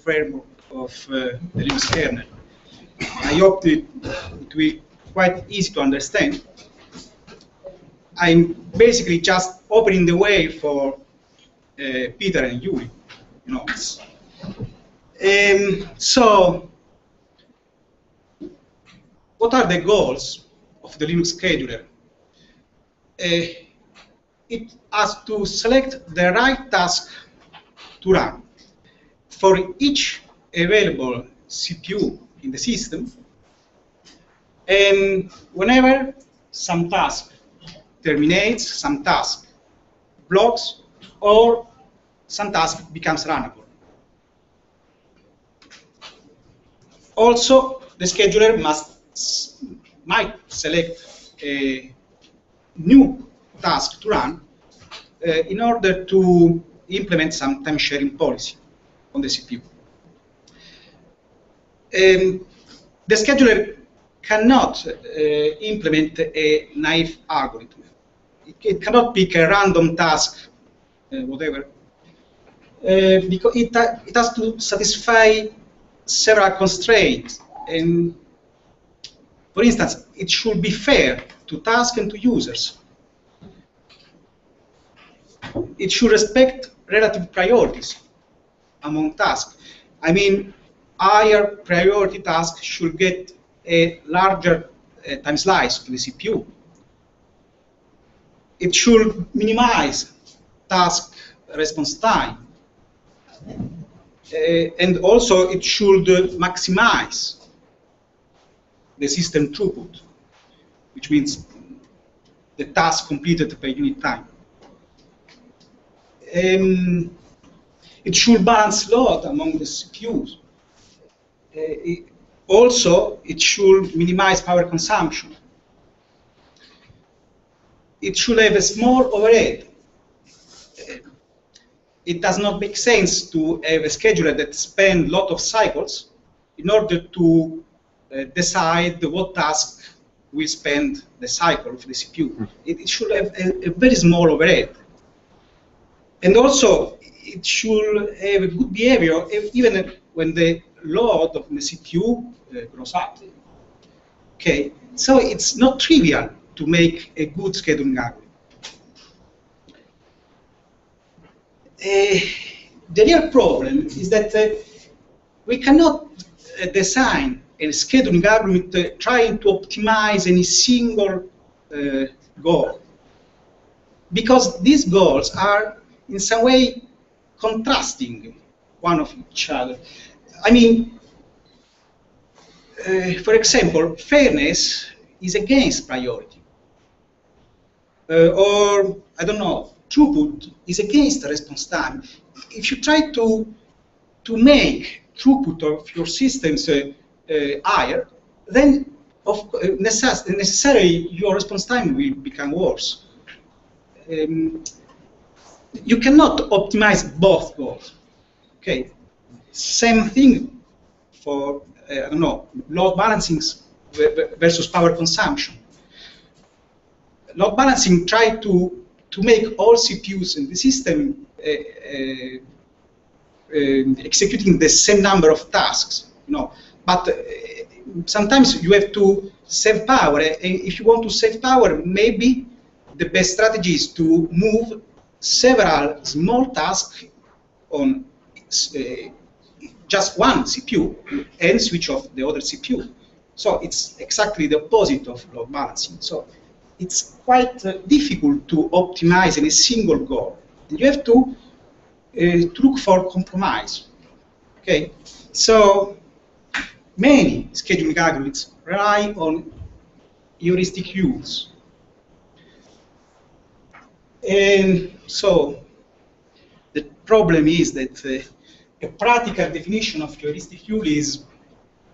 framework of the Linux kernel. I hope it will be quite easy to understand. I'm basically just opening the way for Peter and Yuri. You know. So, what are the goals of the Linux scheduler? It has to select the right task to run for each available CPU in the system, and whenever some task terminates, some task blocks, or some task becomes runnable. Also, the scheduler might select a new task to run in order to implement some time sharing policy on the CPU. The scheduler cannot implement a naive algorithm. It cannot pick a random task, whatever, because it has to satisfy several constraints. And for instance, it should be fair to tasks and to users. It should respect relative priorities among tasks. I mean, higher priority tasks should get a larger time slice of the CPU. It should minimize task response time. And also it should maximize the system throughput, which means the task completed per unit time. It should balance load among the CPUs. Also, it should minimize power consumption. It should have a small overhead. It does not make sense to have a scheduler that spends a lot of cycles in order to decide what task will spend the cycle of the CPU. It should have a very small overhead. And also, it should have a good behavior even when the load of the CPU grows up. Okay, so it's not trivial to make a good scheduling algorithm. The real problem is that we cannot design a scheduling algorithm trying to optimize any single goal, because these goals are in some way contrasting one of each other. I mean, for example, fairness is against priority, or I don't know, throughput is against response time. If you try to make throughput of your systems higher, then necessarily your response time will become worse. You cannot optimize both goals. Okay, same thing for I don't know, load balancing versus power consumption. Load balancing try to make all CPUs in the system executing the same number of tasks, you know. But sometimes you have to save power. If you want to save power, maybe the best strategy is to move several small tasks on just one CPU and switch off the other CPU. So it's exactly the opposite of load balancing. So it's quite difficult to optimize in a single goal. You have to look for compromise. Okay, so many scheduling algorithms rely on heuristic use. And so the problem is that a practical definition of heuristic use is,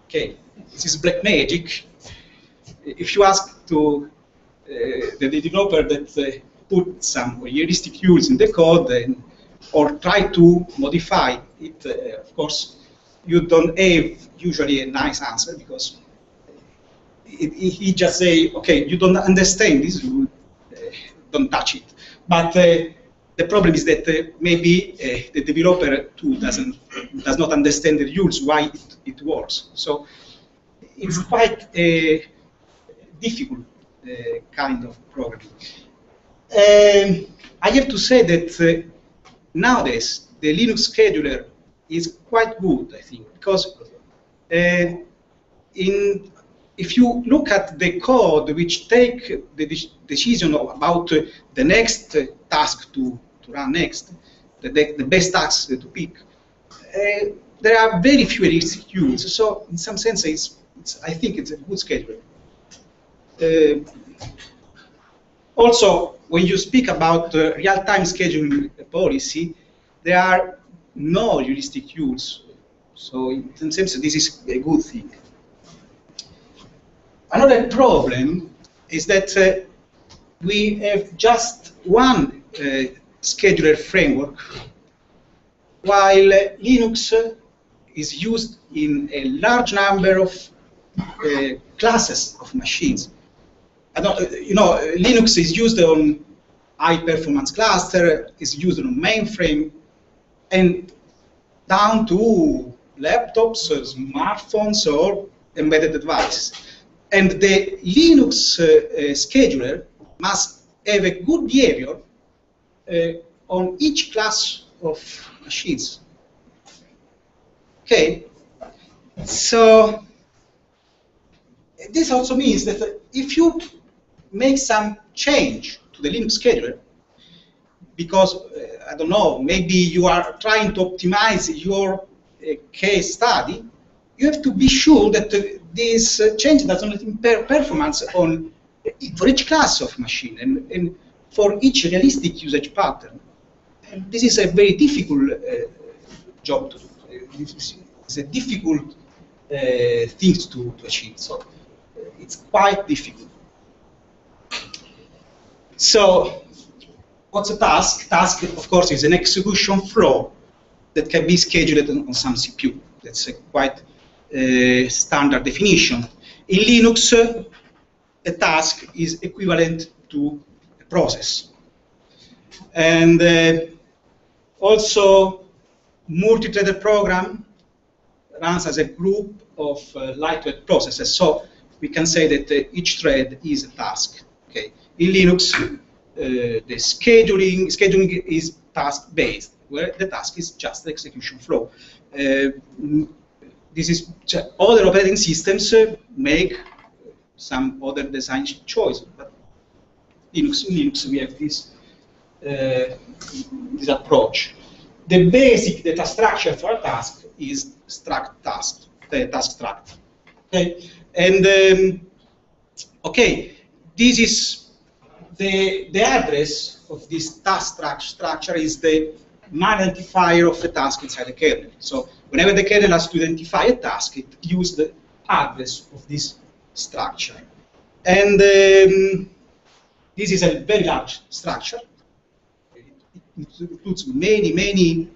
okay, this is black magic. If you ask to the developer that put some heuristic use in the code or try to modify it, of course, you don't have usually a nice answer, because he just say, okay, you don't understand this, you don't touch it. But the the problem is that maybe the developer too does not understand the rules why it works. So it's quite a difficult kind of programming. I have to say that nowadays the Linux scheduler is quite good, I think, because if you look at the code which take the decision about the next task to run next, the best task to pick, there are very few executes. So in some sense, I think it's a good scheduler. Also, when you speak about real-time scheduling policy, there are no heuristic rules. So in some sense, this is a good thing. Another problem is that we have just one scheduler framework, while Linux is used in a large number of classes of machines. Linux is used on high-performance cluster, is used on mainframe, and down to laptops, smartphones, or embedded devices. And the Linux scheduler must have a good behavior on each class of machines. Okay, so this also means that if you make some change to the Linux scheduler, because, I don't know, maybe you are trying to optimize your case study, you have to be sure that this change does not impair performance for each class of machine and for each realistic usage pattern. And this is a very difficult job to do. It's a difficult thing to achieve. So it's quite difficult. So what's a task? Task, of course, is an execution flow that can be scheduled on some CPU. That's a quite standard definition. In Linux, a task is equivalent to a process. And also, multi-threaded program runs as a group of lightweight processes. So we can say that each thread is a task. Okay. In Linux, the scheduling is task-based, where the task is just the execution flow. This is other operating systems make some other design choice, but in Linux we have this approach. The basic data structure for a task is struct task, the task struct. Okay, and okay, this is the address of this task structure is the man identifier of the task inside the kernel. So whenever the kernel has to identify a task, it uses the address of this structure. And this is a very large structure. It includes many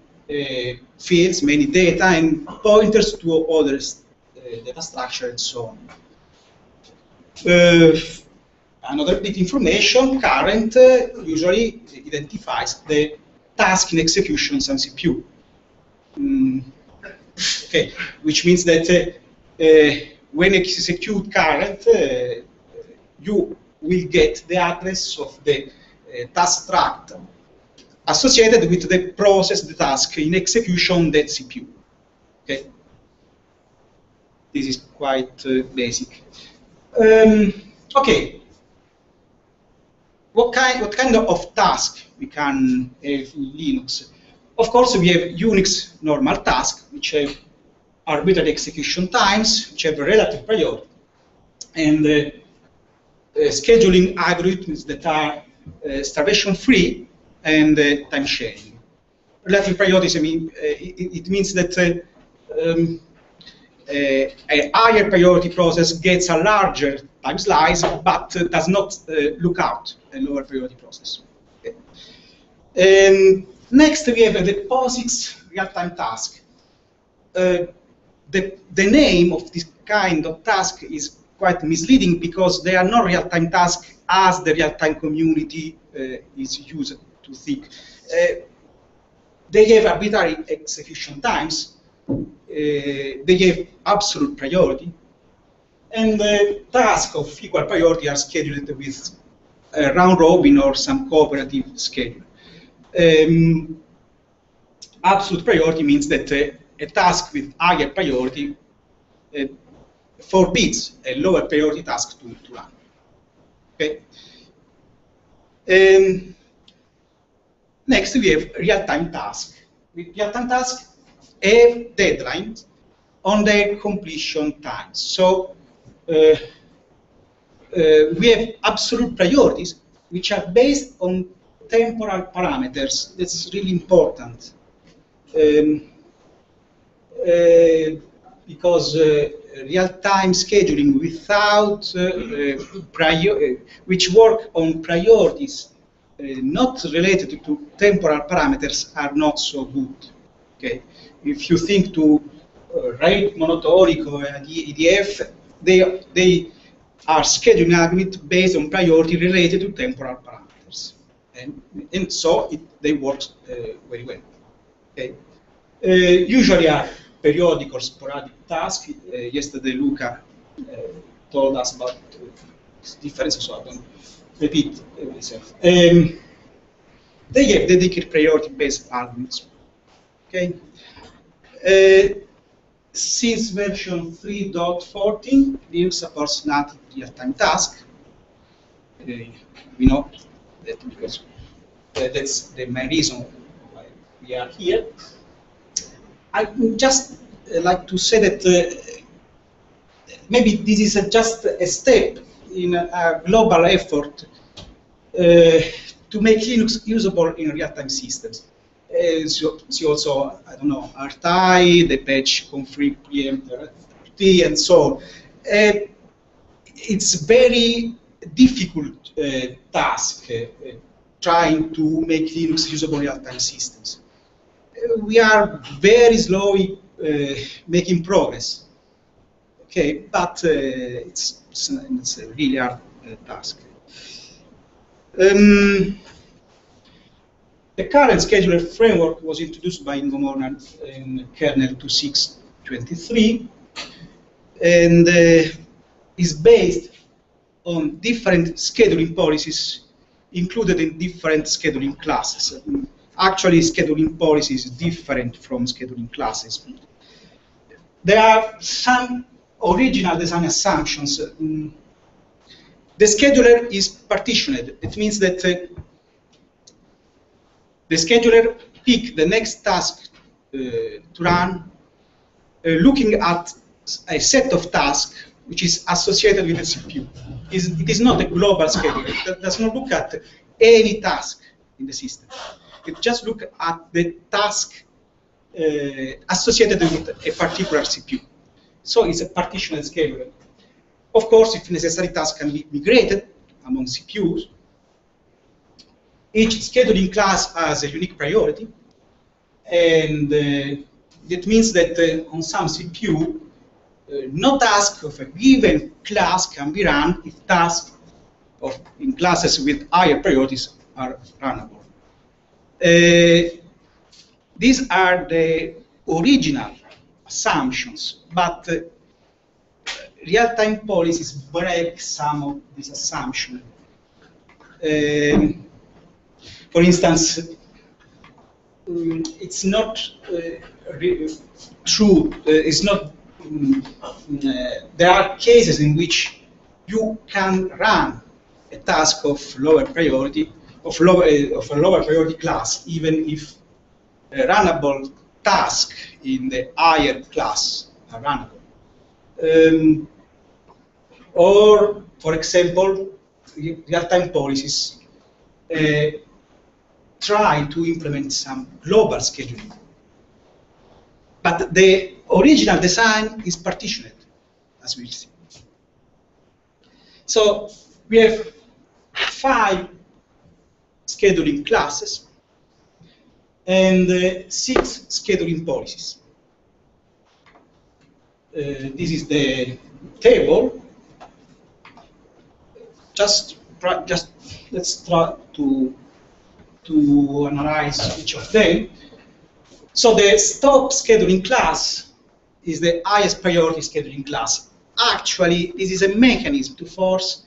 fields, many data, and pointers to other data structure and so on. Another bit information, current usually identifies the task in execution on CPU. Okay, which means that when you execute current, you will get the address of the task struct associated with the process, the task in execution on that CPU. Okay, this is quite basic. Okay, what kind of task we can have in Linux? Of course, we have Unix normal tasks, which have arbitrary execution times, which have a relative priority, and scheduling algorithms that are starvation-free and time sharing. Relative priorities, I mean, it means that a higher priority process gets a larger time slice, but does not look out a lower priority process. Okay. Next, we have the POSIX real-time task. The name of this kind of task is quite misleading because they are not real-time tasks as the real-time community is used to think. They have arbitrary execution times. They have absolute priority. And tasks of equal priority are scheduled with a round robin or some cooperative schedule. Absolute priority means that a task with higher priority forbids a lower priority task to run. Okay. Next, we have real-time tasks. With real-time tasks, have deadlines on their completion times. So we have absolute priorities, which are based on temporal parameters. That's really important. Because real-time scheduling without which work on priorities not related to temporal parameters are not so good. Okay, if you think to rate monotonic or EDF, they are scheduling algorithms based on priority related to temporal parameters, and so they work very well. Okay. Usually are periodic or sporadic tasks. Yesterday Luca told us about this difference, so I don't repeat myself. They have dedicated priority-based algorithms. Okay. Since version 3.14, Linux supports native real-time tasks. We know that because that's the main reason why we are here. I would just like to say that maybe this is just a step in a global effort to make Linux usable in real-time systems. See also, I don't know, RTI, the patch config preempter, and so on. It's very difficult task trying to make Linux usable in real-time systems. We are very slowly making progress. Okay, but it's a really hard task. The current scheduler framework was introduced by Ingo Mornar in kernel 2.6.23 and is based on different scheduling policies included in different scheduling classes. Actually, scheduling policies is different from scheduling classes. There are some original design assumptions. The scheduler is partitioned. It means that the scheduler picks the next task to run, looking at a set of tasks which is associated with the CPU. It is not a global scheduler. It does not look at any task in the system. It just looks at the task associated with a particular CPU. So it's a partitioned scheduler. Of course, if necessary, tasks can be migrated among CPUs. Each scheduling class has a unique priority, and that means that on some CPU, no task of a given class can be run if tasks in classes with higher priorities are runnable. These are the original assumptions, but real-time policies break some of these assumptions. For instance, it's not true. It's not. There are cases in which you can run a task of lower priority, of a lower priority class, even if a runnable task in the higher class are runnable. Or, for example, real-time policies try to implement some global scheduling. But the original design is partitioned, as we'll see. So we have 5 scheduling classes and 6 scheduling policies. This is the table. Just let's try to to analyze each of them. So the stop scheduling class is the highest priority scheduling class. Actually, this is a mechanism to force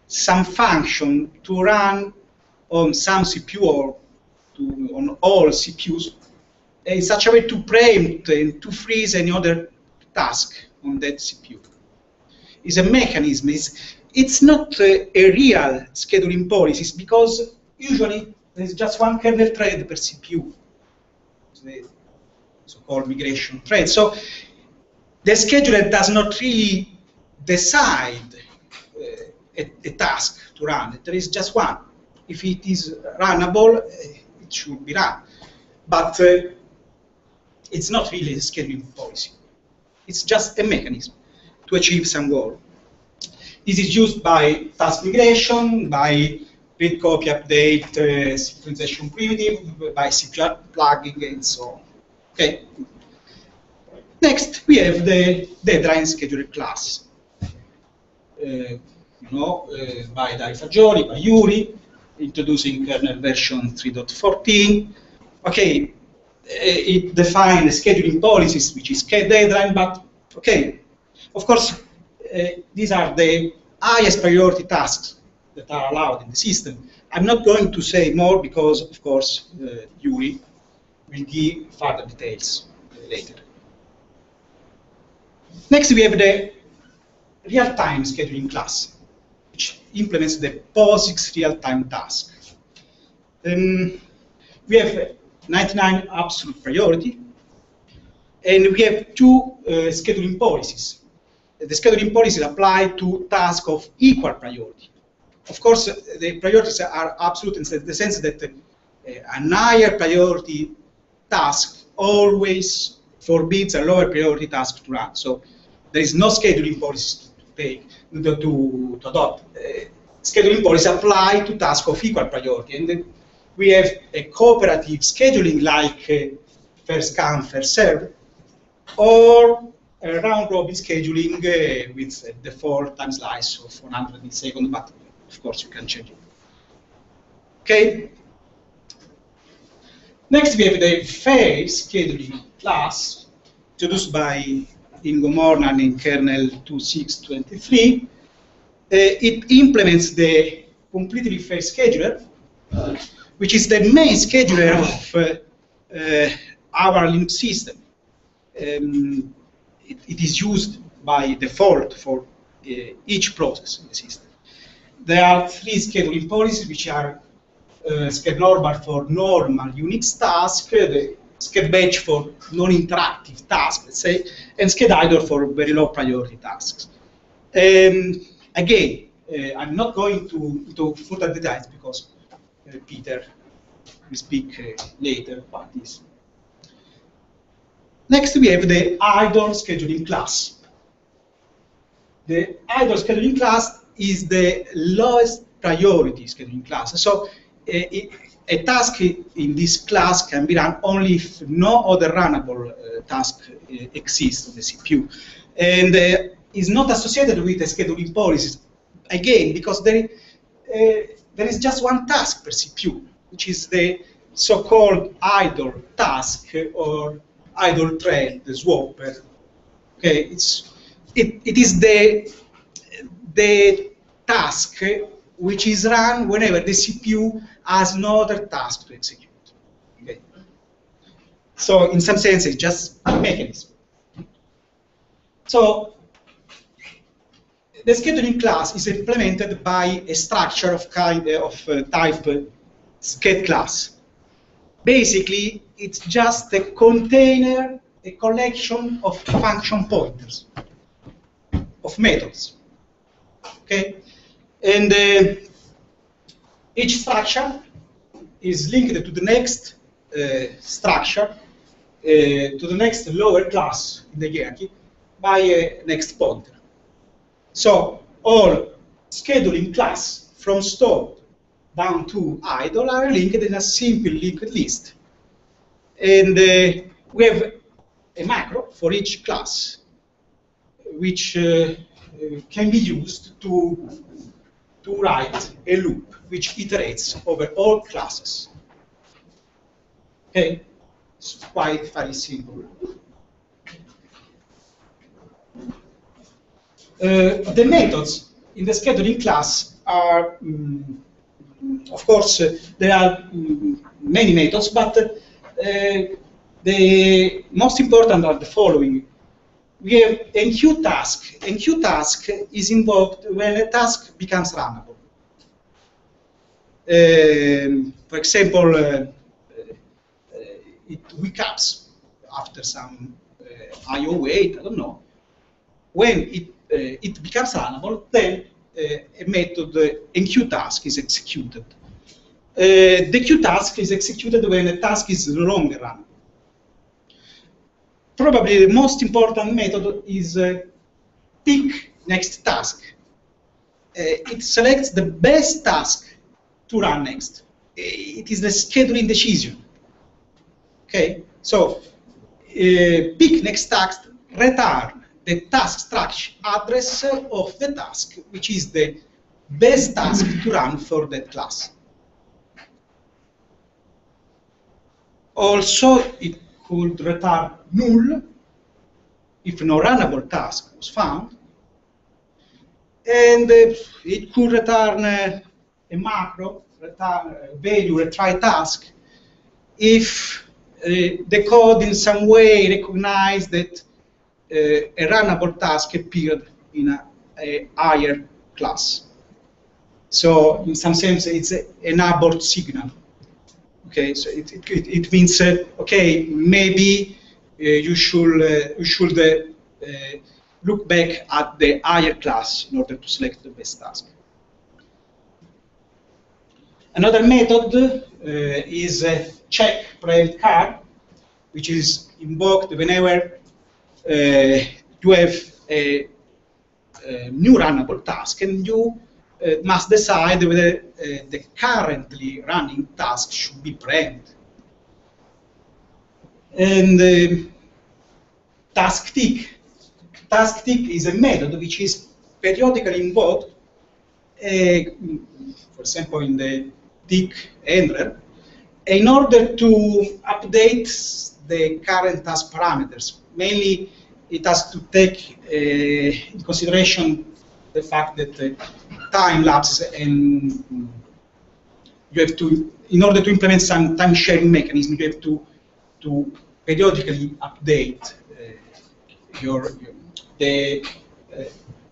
some function to run on some CPU or on all CPUs in such a way to preempt and to freeze any other task on that CPU. It's a mechanism. It's not a real scheduling policy because usually there's just one kernel thread per CPU, the so-called migration thread. So the scheduler does not really decide a task to run. There is just one. If it is runnable, it should be run. But it's not really a scheduling policy. It's just a mechanism to achieve some goal. This is used by task migration, by read, copy, update, synchronization primitive, by CPU plugging, and so on. Okay. Next, we have the deadline scheduler class. By Dario Fagioli, by Yuri, introducing kernel version 3.14. Okay, it defines scheduling policies, which is deadline, but okay, of course, these are the highest priority tasks that are allowed in the system. I'm not going to say more because, of course, Yuri will give further details later. Next, we have the real-time scheduling class, which implements the POSIX real-time task. We have 99 absolute priority, and we have two scheduling policies. The scheduling policies apply to tasks of equal priority. Of course, the priorities are absolute in the sense that a higher priority task always forbids a lower priority task to run. So there is no scheduling policy to adopt. Scheduling policy apply to tasks of equal priority. And then we have a cooperative scheduling like first come, first serve, or a round-robin scheduling with a default time slice of 100 milliseconds, but of course you can change it. Okay. Next, we have the phase scheduling class, introduced by Ingo Mornan in kernel 2.6.23. It implements the completely phase scheduler, which is the main scheduler of our Linux system. It is used by default for each process in the system. There are three scheduling policies, which are sched_normal for normal Unix tasks, the sched_batch for non-interactive tasks, let's say, and sched_idle for very low priority tasks. Again, I'm not going to further details because Peter will speak later about this. Next, we have the idle scheduling class. The idle scheduling class is the lowest priority scheduling class. So a task in this class can be run only if no other runnable task exists on the CPU. And is not associated with the scheduling policies, again, because there is just one task per CPU, which is the so-called idle task or idle thread, the swapper. Okay, it is the task which is run whenever the CPU has no other task to execute. Okay. So in some sense, it's just a mechanism. So the scheduling class is implemented by a structure of type sched class. Basically, it's just a container, a collection of function pointers, of methods. Okay, and each structure is linked to the next structure, to the next lower class in the hierarchy by a next pointer. So all scheduling class from stored down to idle are linked in a simple linked list. And we have a macro for each class, which can be used to write a loop which iterates over all classes. Okay, it's quite very simple. The methods in the scheduling class are, of course, there are many methods, but the most important are the following. We have enqueue task. Enqueue task is invoked when a task becomes runnable. For example, it wakes up after some I/O wait, I don't know. When it becomes runnable, then a method enqueue task is executed. The queue task is executed when a task is no longer runnable. Probably the most important method is pick next task. It selects the best task to run next. It is the scheduling decision. Okay, so pick next task, return the task structure address of the task, which is the best task to run for that class. Also, it could return null if no runnable task was found. And it could return a macro, return value retry task, if the code in some way recognized that a runnable task appeared in a higher class. So in some sense, it's an abort signal. Okay, so it means okay, maybe you should look back at the higher class in order to select the best task. Another method is check private car, which is invoked whenever you have a new runnable task and you must decide whether the currently running task should be preempted. And task tick. Task tick is a method which is periodically invoked, for example, in the tick handler, in order to update the current task parameters. Mainly, it has to take in consideration the fact that time lapses, and you have to, in order to implement some time sharing mechanism, you have to periodically update the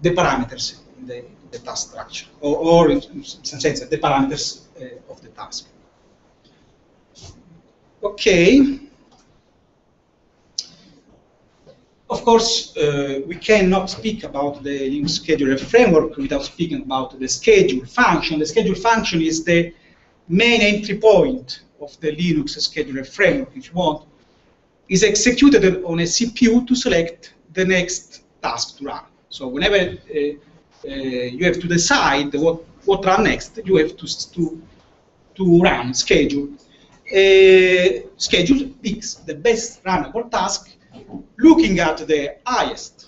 parameters in the task structure, or in some sense, the parameters of the task. Okay. Of course, we cannot speak about the Linux scheduler framework without speaking about the schedule function. The schedule function is the main entry point of the Linux scheduler framework, if you want. Is executed on a CPU to select the next task to run. So whenever you have to decide what run next, you have to run schedule. Schedule picks the best runnable task, looking at the highest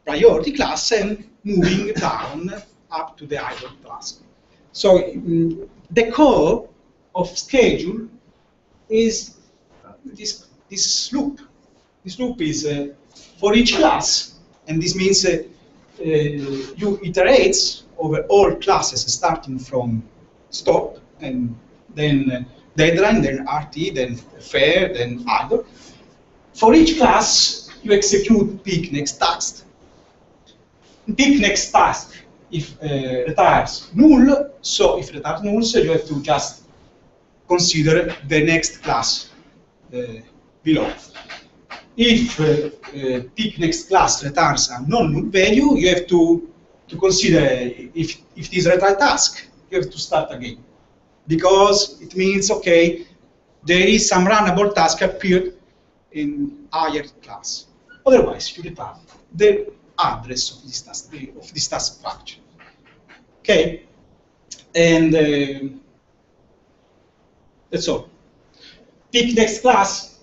priority class and moving down up to the idle task. So the core of schedule is this loop. This loop is for each class, and this means you iterate over all classes starting from stop, and then deadline, then RT, then fair, then idle. For each class, you execute pick next task. Pick next task if returns null. So if returns null, so you have to just consider the next class below. If pick next class returns a non-null value, you have to consider if it is a retry task, you have to start again, because it means, okay, there is some runnable task appeared in higher class. Otherwise, you return the address of this task structure. Okay, and that's all. Pick next class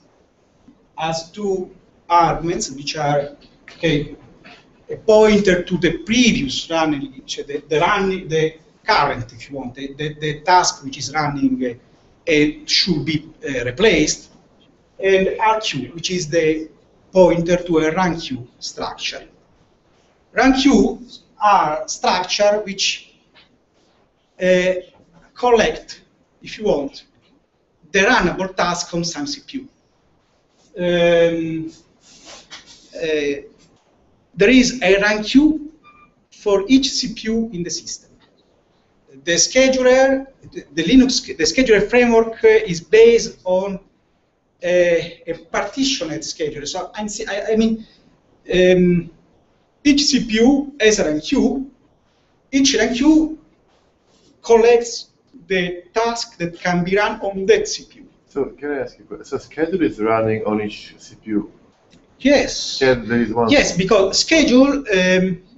has two arguments, which are, okay, a pointer to the previous running, the current, if you want, the task which is running should be replaced, and RQ, which is the pointer to a rank queue structure. Rank queues are structure which collect, if you want, the runnable task on some CPU. There is a rank queue for each CPU in the system. The scheduler, the scheduler framework is based on a partitioned scheduler. So I mean, each CPU has a rank queue. Each rank queue collects the task that can be run on that CPU. So can I ask you, so schedule is running on each CPU? Yes. There is one. Yes, because schedule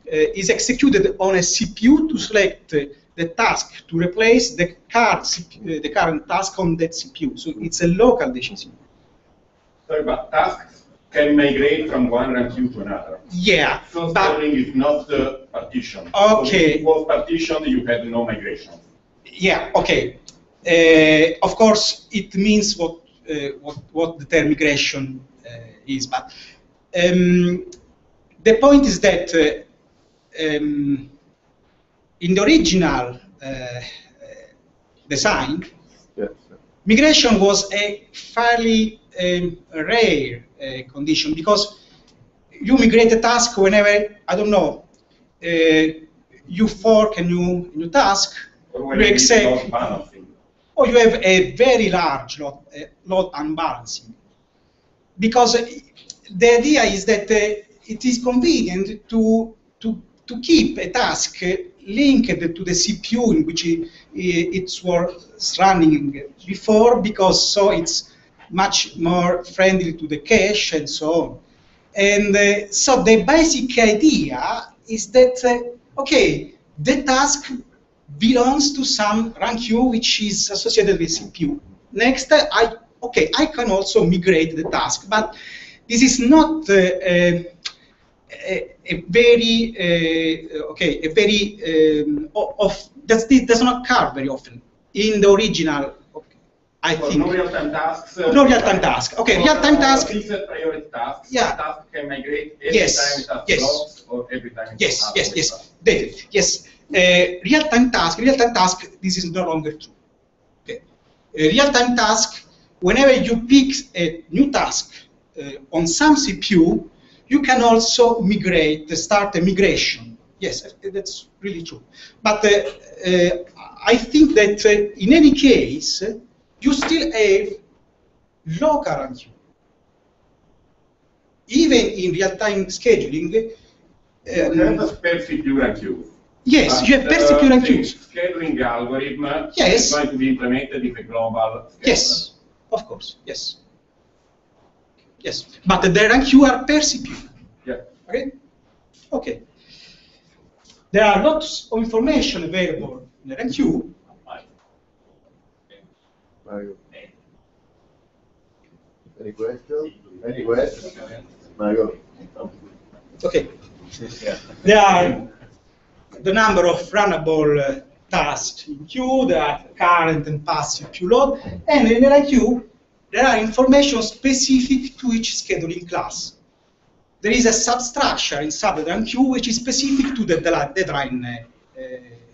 is executed on a CPU to select the task to replace the current task on that CPU. So it's a local decision. Sorry, but tasks can migrate from one rank queue to another. Yeah. So scheduling is not the partition. Okay. So if it was partitioned, you had no migration. Yeah. Okay. Of course, it means what the term migration is, but the point is that in the original design, Yes. migration was a fairly rare condition, because you migrate a task whenever, I don't know, you fork a new task, Or when you you accept, load balancing. or you have a very large load unbalancing. Because the idea is that it is convenient to keep a task linked to the CPU in which it was running before, because so it's much more friendly to the cache and so on. And so the basic idea is that, okay, the task belongs to some rank queue which is associated with CPU. Next, I can also migrate the task, but this is not a very this does not occur very often in the original. I think no real-time tasks. No real-time task. Okay, real-time task. Fixed priority tasks. Yeah. Task can migrate every time it has blocks or every time it has David, yes. Real-time task. This is no longer true. Okay. Real-time task. Whenever you pick a new task on some CPU, you can also start a migration. Yes, that's really true. But I think that in any case, you still have local rank queue. Even in real-time scheduling, you have a spare CPU rank queue. Yes, you have per CPU rank queues. Scheduling algorithm Yes. is going to be implemented in a global schedule. Yes, of course, yes. Yes, but the rank queue are per CPU. Yeah. Okay? Okay. There are lots of information available in the rank queue. Mario. Any questions? Any questions? Mario. Okay. There are the number of runnable tasks in queue, there are current and passive queue load, and in the queue, there are information specific to each scheduling class. There is a substructure inside the rank queue which is specific to the deadline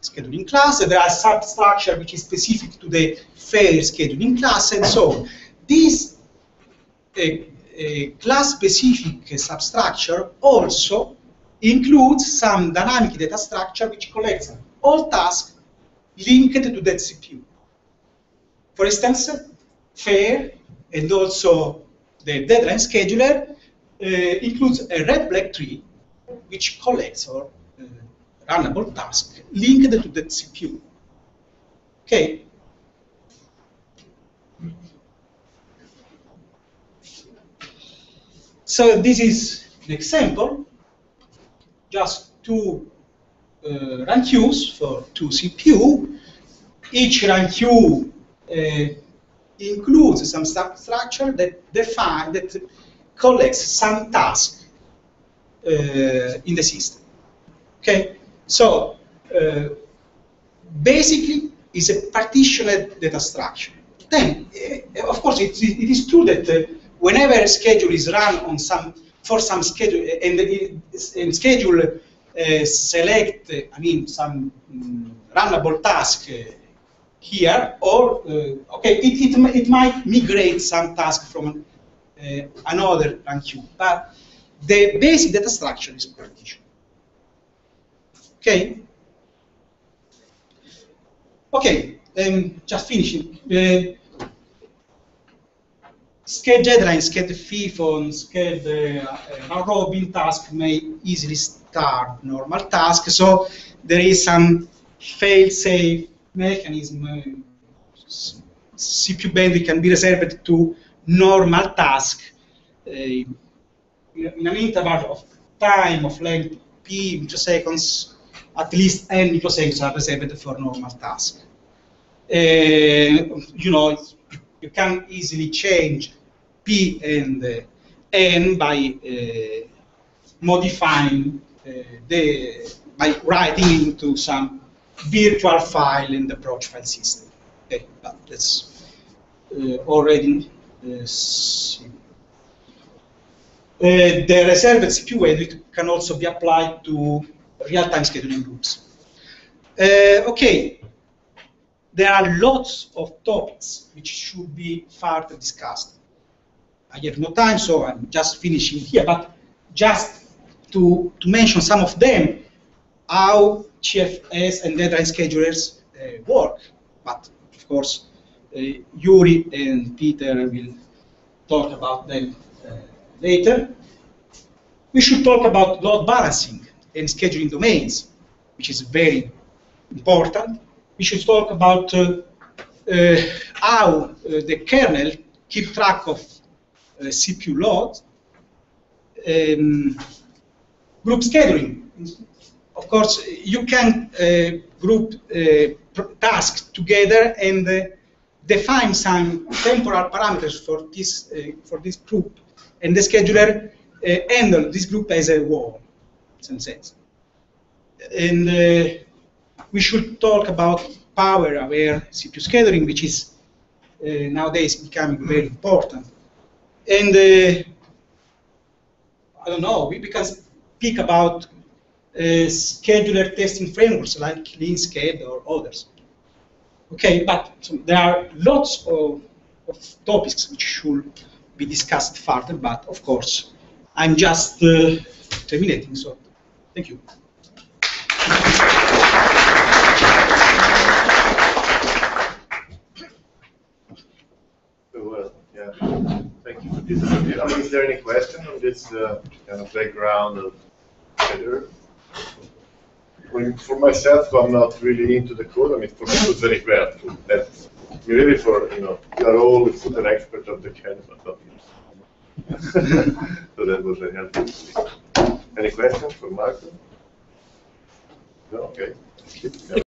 scheduling class. There are substructure which is specific to the failure scheduling class, and so on. This class-specific substructure also includes some dynamic data structure which collects all tasks linked to that CPU. For instance, fair and also the deadline scheduler includes a red-black tree which collects or runnable task linked to that CPU. Okay. So this is an example, just two rank queues for two CPU. Each rank queue includes some substructure that collects some task in the system. Okay, so basically, it's a partitioned data structure. Then, of course, it is true that whenever a schedule is run on some schedule, and schedule select, some runnable task here, or okay, it might migrate some task from another run queue, but the basic data structure is partition. Okay. Okay. Just finishing. Sched deadline, sched FIFO, and sched robin task may easily start normal task. So there is some fail-safe mechanism. CPU bandwidth can be reserved to normal task in an interval of time of length p microseconds. At least n microseconds are reserved for normal task. You know, you can easily change p and n by modifying by writing into some virtual file in the approach file system. Okay, but that's already seen. The reserved CPU bandwidth can also be applied to real-time scheduling groups. Okay, there are lots of topics which should be further discussed. I have no time, so I'm just finishing here, but just to mention some of them, how CFS and deadline schedulers work. But of course, Yuri and Peter will talk about them later. We should talk about load balancing and scheduling domains, which is very important. We should talk about how the kernel keep track of CPU load. Group scheduling. Of course, you can group tasks together and define some temporal parameters for this group, and the scheduler handle this group as a whole, in some sense. And we should talk about power-aware CPU scheduling, which is nowadays becoming very important. And I don't know, we can speak about scheduler testing frameworks like LeanSched or others. Okay, but there are lots of topics which should be discussed further, but of course, I'm just terminating, so thank you. Well, yeah, thank you for this. Is there any question on this kind of background of scheduler? For myself, who I'm not really into the code, for me it was very helpful. That's really for, you are all the super expert of the kernel, but not you. So that was very helpful. Any questions for Marco? No? Okay.